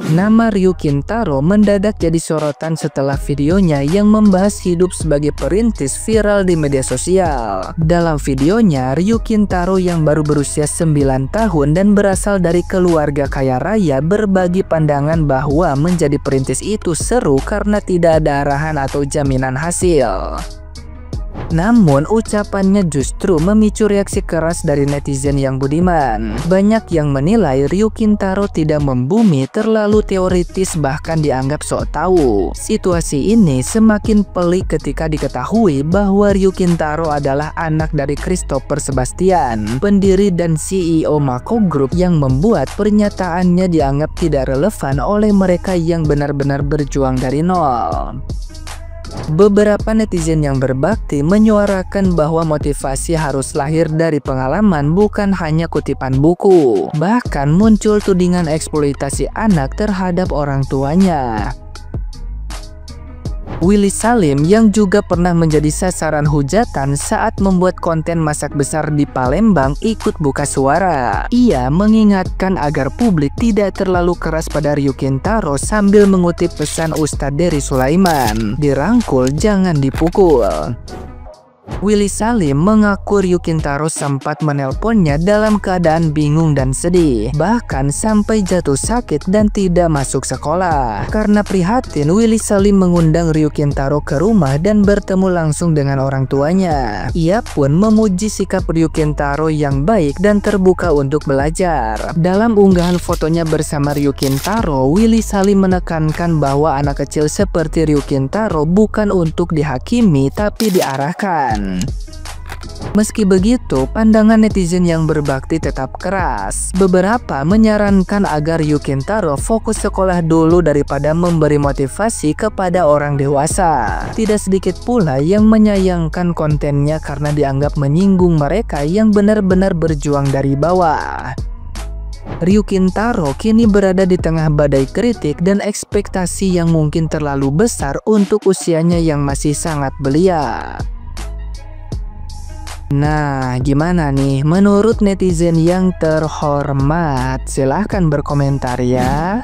Nama Ryu Kintaro mendadak jadi sorotan setelah videonya yang membahas hidup sebagai perintis viral di media sosial. Dalam videonya, Ryu Kintaro yang baru berusia 9 tahun dan berasal dari keluarga kaya raya berbagi pandangan bahwa menjadi perintis itu seru karena tidak ada arahan atau jaminan hasil. Namun ucapannya justru memicu reaksi keras dari netizen yang budiman. Banyak yang menilai Ryu Kintaro tidak membumi, terlalu teoritis, bahkan dianggap sok tahu. Situasi ini semakin pelik ketika diketahui bahwa Ryu Kintaro adalah anak dari Christopher Sebastian, pendiri dan CEO Mako Group, yang membuat pernyataannya dianggap tidak relevan oleh mereka yang benar-benar berjuang dari nol. Beberapa netizen yang berbakti menyuarakan bahwa motivasi harus lahir dari pengalaman, bukan hanya kutipan buku. Bahkan muncul tudingan eksploitasi anak terhadap orang tuanya. Willy Salim yang juga pernah menjadi sasaran hujatan saat membuat konten masak besar di Palembang ikut buka suara. Ia mengingatkan agar publik tidak terlalu keras pada Ryu Kintaro sambil mengutip pesan Ustadz Dery Sulaiman, "Dirangkul, jangan dipukul." Willy Salim mengaku Ryu Kintaro sempat menelponnya dalam keadaan bingung dan sedih, bahkan sampai jatuh sakit dan tidak masuk sekolah. Karena prihatin, Willy Salim mengundang Ryu Kintaro ke rumah dan bertemu langsung dengan orang tuanya. Ia pun memuji sikap Ryu Kintaro yang baik dan terbuka untuk belajar. Dalam unggahan fotonya bersama Ryu Kintaro, Willy Salim menekankan bahwa anak kecil seperti Ryu Kintaro bukan untuk dihakimi tapi diarahkan. Meski begitu, pandangan netizen yang berbakti tetap keras. Beberapa menyarankan agar Ryu Kintaro fokus sekolah dulu daripada memberi motivasi kepada orang dewasa. Tidak sedikit pula yang menyayangkan kontennya karena dianggap menyinggung mereka yang benar-benar berjuang dari bawah. Ryu Kintaro kini berada di tengah badai kritik dan ekspektasi yang mungkin terlalu besar untuk usianya yang masih sangat belia. Nah, gimana nih menurut netizen yang terhormat? Silahkan berkomentar ya.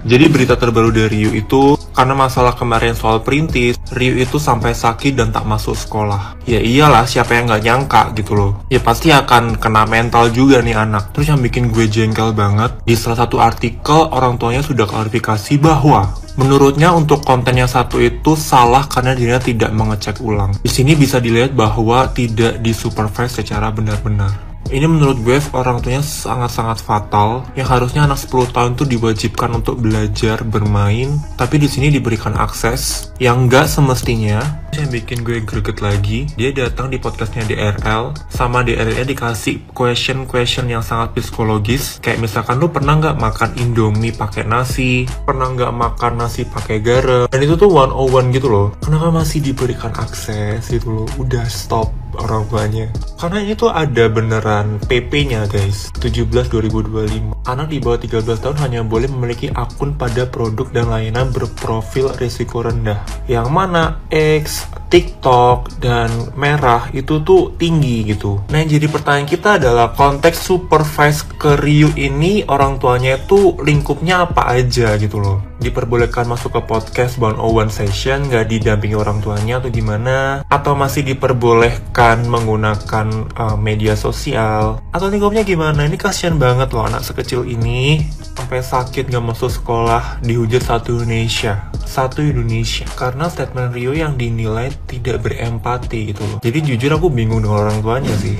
Jadi berita terbaru dari Ryu itu, karena masalah kemarin soal perintis, Ryu itu sampai sakit dan tak masuk sekolah. Ya iyalah, siapa yang nggak nyangka gitu loh. Ya pasti akan kena mental juga nih anak. Terus yang bikin gue jengkel banget, di salah satu artikel orang tuanya sudah klarifikasi bahwa menurutnya untuk konten yang satu itu salah karena dia tidak mengecek ulang. Di sini bisa dilihat bahwa tidak disupervise secara benar-benar. Ini menurut gue orang tuanya sangat-sangat fatal, yang harusnya anak 10 tahun tuh diwajibkan untuk belajar bermain, tapi di sini diberikan akses yang nggak semestinya. Yang bikin gue greget lagi, dia datang di podcastnya DRL, sama DRL-nya dikasih question yang sangat psikologis, kayak misalkan lu pernah nggak makan Indomie pakai nasi, pernah nggak makan nasi pakai garam, dan itu tuh 101 gitu loh. Kenapa masih diberikan akses gitu loh? Udah stop orang tuanya. Karena ini tuh ada beneran PP-nya guys, 17/2025. Anak di bawah 13 tahun hanya boleh memiliki akun pada produk dan layanan berprofil risiko rendah. Yang mana X, TikTok, dan merah itu tuh tinggi gitu. Nah yang jadi pertanyaan kita adalah konteks supervise ke Ryu ini orang tuanya itu lingkupnya apa aja gitu loh. Diperbolehkan masuk ke podcast 101 session nggak didampingi orang tuanya atau gimana? Atau masih diperbolehkan menggunakan media sosial? Atau lingkupnya gimana? Ini kasihan banget loh anak sekecil ini sampai sakit nggak masuk sekolah, dihujat satu Indonesia karena statement Ryu yang dinilai tidak berempati gitu loh. Jadi jujur aku bingung dengan orang tuanya sih.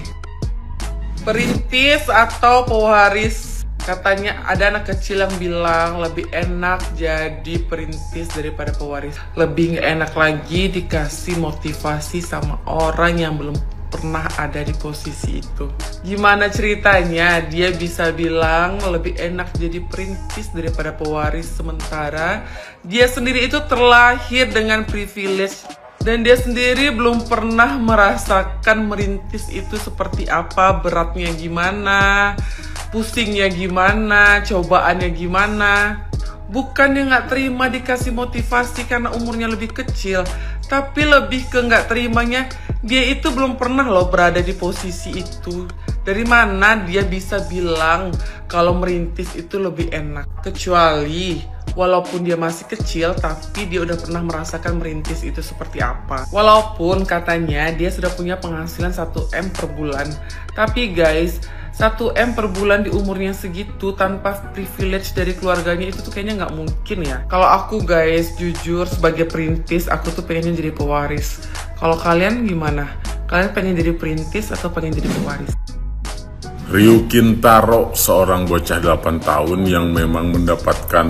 Perintis atau pewaris? Katanya ada anak kecil yang bilang lebih enak jadi perintis daripada pewaris. Lebih gak enak lagi dikasih motivasi sama orang yang belum pernah ada di posisi itu. Gimana ceritanya dia bisa bilang lebih enak jadi perintis daripada pewaris, sementara dia sendiri itu terlahir dengan privilege dan dia sendiri belum pernah merasakan merintis itu seperti apa, beratnya gimana, pusingnya gimana, cobaannya gimana. Bukannya nggak terima dikasih motivasi karena umurnya lebih kecil, tapi lebih ke nggak terimanya Dia itu belum pernah loh berada di posisi itu. Dari mana dia bisa bilang kalau merintis itu lebih enak? Kecuali walaupun dia masih kecil, tapi dia udah pernah merasakan merintis itu seperti apa. Walaupun katanya dia sudah punya penghasilan 1M per bulan. Tapi guys, 1M per bulan di umurnya segitu tanpa privilege dari keluarganya itu tuh kayaknya nggak mungkin ya. Kalau aku guys, jujur sebagai perintis, aku tuh pengennya jadi pewaris. Kalau kalian gimana? Kalian pengen jadi perintis atau pengen jadi pewaris? Ryu Kintaro, seorang bocah 8 tahun yang memang mendapatkan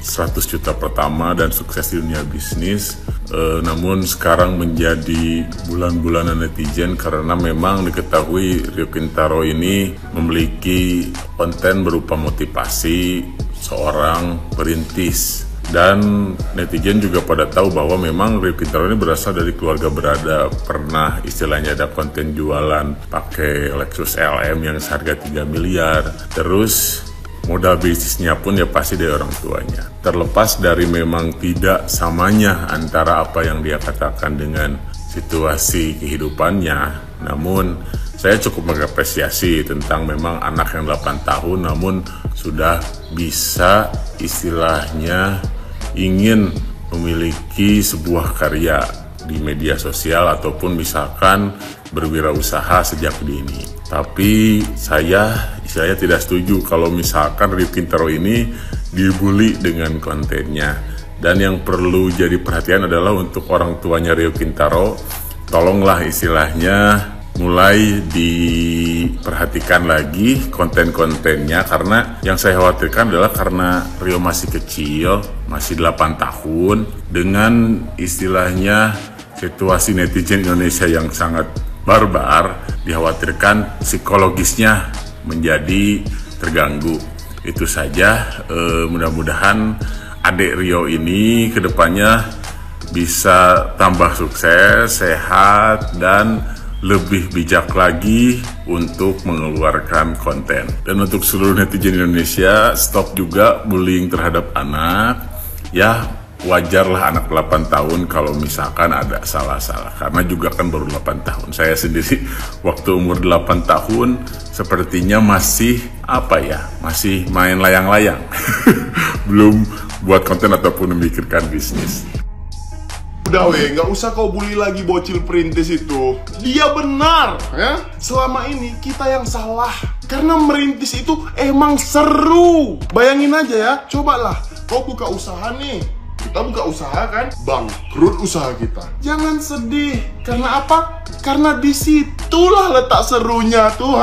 100 juta pertama dan sukses di dunia bisnis, namun sekarang menjadi bulan-bulanan netizen karena memang diketahui Ryu Kintaro ini memiliki konten berupa motivasi seorang perintis. Dan netizen juga pada tahu bahwa memang Ryu Kintaro ini berasal dari keluarga berada. Pernah istilahnya ada konten jualan pakai Lexus LM yang seharga 3 miliar. Terus modal bisnisnya pun ya pasti dari orang tuanya. Terlepas dari memang tidak samanya antara apa yang dia katakan dengan situasi kehidupannya, namun saya cukup mengapresiasi tentang memang anak yang 8 tahun namun sudah bisa istilahnya ingin memiliki sebuah karya di media sosial ataupun misalkan berwirausaha sejak dini. Tapi saya tidak setuju kalau misalkan Ryu Kintaro ini dibully dengan kontennya. Dan yang perlu jadi perhatian adalah untuk orang tuanya Ryu Kintaro, tolonglah istilahnya mulai diperhatikan lagi konten-kontennya, karena yang saya khawatirkan adalah karena Rio masih kecil, masih 8 tahun, dengan istilahnya situasi netizen Indonesia yang sangat barbar, dikhawatirkan psikologisnya menjadi terganggu. Itu saja, mudah-mudahan adik Rio ini kedepannya bisa tambah sukses, sehat, dan lebih bijak lagi untuk mengeluarkan konten. Dan untuk seluruh netizen Indonesia, stop juga bullying terhadap anak. Ya, wajarlah anak 8 tahun kalau misalkan ada salah-salah, karena juga kan baru 8 tahun. Saya sendiri waktu umur 8 tahun sepertinya masih masih main layang-layang. Belum buat konten ataupun memikirkan bisnis. Udah weh, nggak usah kau bully lagi bocil perintis itu. Dia benar ya. Selama ini kita yang salah. Karena merintis itu emang seru. Bayangin aja ya, cobalah kau buka usaha nih. Kita buka usaha kan, bangkrut usaha kita. Jangan sedih. Karena apa? Karena disitulah letak serunya tuh,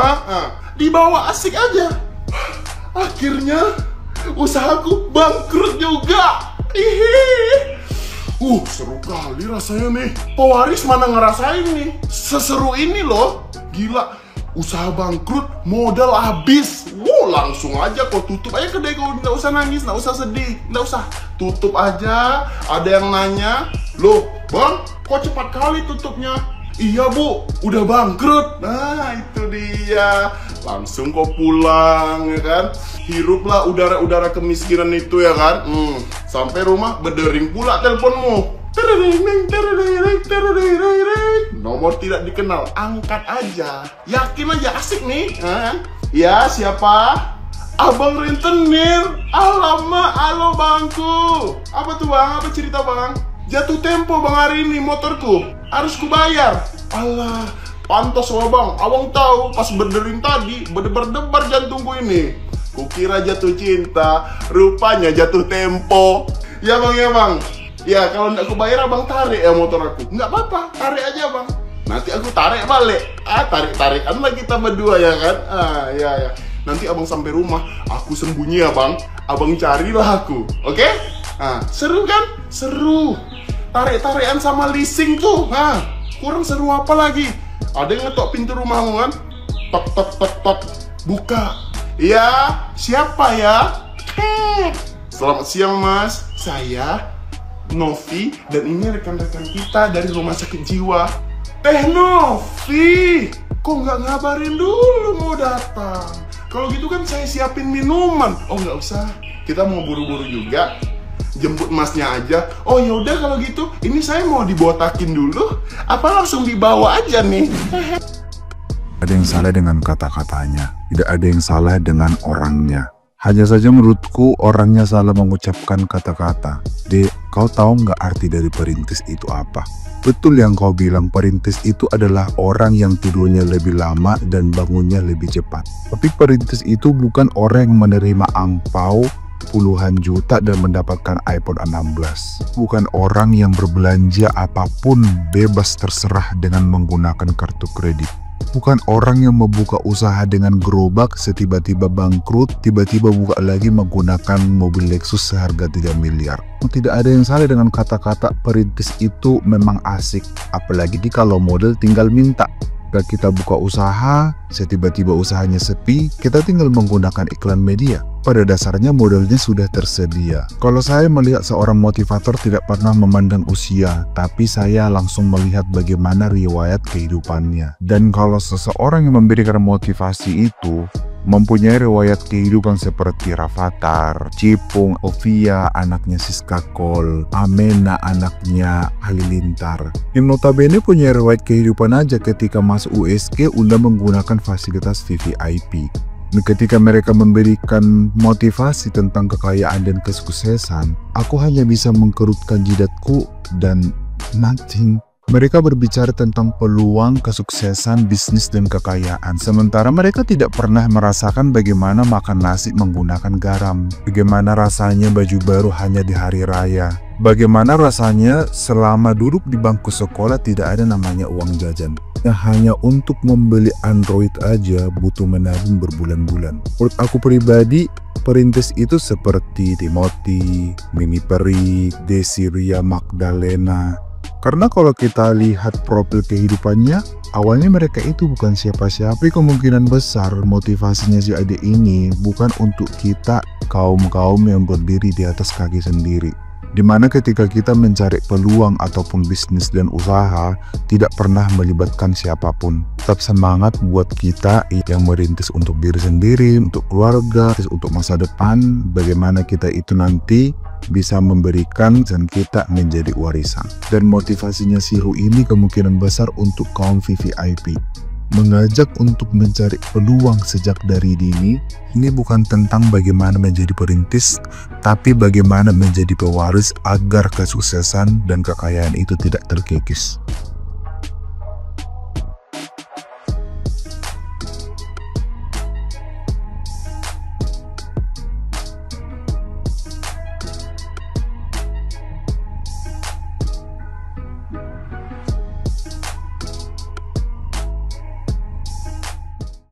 dibawa asik aja. Akhirnya usahaku bangkrut juga. Seru kali rasanya nih. Pewaris mana ngerasain nih seseru ini loh. Gila, usaha bangkrut, modal habis. Langsung aja kau tutup aja kedai kau. Nggak usah nangis, nggak usah sedih, nggak usah. Tutup aja. Ada yang nanya, loh bang, kok cepat kali tutupnya? Iya bu, udah bangkrut. Nah itu dia. Langsung kau pulang ya kan. Hiruplah udara-udara kemiskinan itu ya kan. Sampai rumah berdering pula teleponmu. Nomor tidak dikenal, angkat aja. Yakin aja, asik nih. Ya siapa? Abang rentenir. Alamak, halo bangku. Apa tuh bang? Apa cerita bang? Jatuh tempo bang hari ini motorku. Harus kubayar. Alah, pantas loh bang. Abang tahu pas berdering tadi berdebar-debar jantungku ini. Kukira jatuh cinta, rupanya jatuh tempo. Ya bang, ya bang. Ya kalau nggak aku bayar abang tarik ya motor aku. Nggak apa-apa, tarik aja bang. Nanti aku tarik balik. Tarik-tarikan lah kita berdua ya kan. Ya. Nanti abang sampai rumah, aku sembunyi ya bang. Abang carilah aku, oke? Seru kan? Seru. Tarik-tarikan sama leasing tuh. Kurang seru apa lagi? Ada yang ngetok pintu rumahmu kan? Tok tok tok tok. Buka. Ya, siapa ya? Selamat siang mas. Saya Novi, dan ini rekan-rekan kita dari rumah sakit jiwa. Teh Novi, kok nggak ngabarin dulu mau datang? Kalau gitu kan saya siapin minuman. Oh nggak usah, kita mau buru-buru juga. Jemput masnya aja. Oh yaudah kalau gitu, ini saya mau dibotakin dulu. Apa langsung dibawa aja nih? Ada yang salah dengan kata-katanya, tidak ada yang salah dengan orangnya. Hanya saja menurutku orangnya salah mengucapkan kata-kata. Dek, kau tahu nggak arti dari perintis itu apa? Betul yang kau bilang, perintis itu adalah orang yang tidurnya lebih lama dan bangunnya lebih cepat. Tapi perintis itu bukan orang yang menerima angpau puluhan juta dan mendapatkan iPhone 16. Bukan orang yang berbelanja apapun bebas terserah dengan menggunakan kartu kredit. Bukan orang yang membuka usaha dengan gerobak, setiba-tiba bangkrut, tiba-tiba buka lagi menggunakan mobil Lexus seharga 3 miliar. Tidak ada yang salah dengan kata-kata perintis itu memang asik, apalagi kalau model tinggal minta. Jika kita buka usaha, setiba-tiba usahanya sepi, kita tinggal menggunakan iklan media. Pada dasarnya modelnya sudah tersedia. Kalau saya melihat seorang motivator tidak pernah memandang usia, tapi saya langsung melihat bagaimana riwayat kehidupannya. Dan kalau seseorang yang memberikan motivasi itu mempunyai riwayat kehidupan seperti Rafathar, Cipung, Ovia, anaknya Siska Kol, Amena, anaknya Halilintar, yang notabene punya riwayat kehidupan aja ketika masuk USG udah menggunakan fasilitas VVIP. Dan ketika mereka memberikan motivasi tentang kekayaan dan kesuksesan, aku hanya bisa mengkerutkan jidatku dan nothing. Mereka berbicara tentang peluang, kesuksesan, bisnis, dan kekayaan. Sementara mereka tidak pernah merasakan bagaimana makan nasi menggunakan garam. Bagaimana rasanya baju baru hanya di hari raya. Bagaimana rasanya selama duduk di bangku sekolah tidak ada namanya uang jajan. Yang hanya untuk membeli Android aja butuh menabung berbulan-bulan. Menurut aku pribadi, perintis itu seperti Timothy, Mimi Peri, Desiria Magdalena. Karena kalau kita lihat profil kehidupannya, awalnya mereka itu bukan siapa-siapa. Kemungkinan besar motivasinya si adik ini bukan untuk kita kaum-kaum yang berdiri di atas kaki sendiri. Dimana ketika kita mencari peluang ataupun bisnis dan usaha, tidak pernah melibatkan siapapun. Tetap semangat buat kita yang merintis untuk diri sendiri, untuk keluarga, untuk masa depan, bagaimana kita itu nanti bisa memberikan dan kita menjadi warisan. Dan motivasinya si Ru ini kemungkinan besar untuk kaum VVIP. Mengajak untuk mencari peluang sejak dari dini. Ini bukan tentang bagaimana menjadi perintis, tapi bagaimana menjadi pewaris agar kesuksesan dan kekayaan itu tidak terkikis.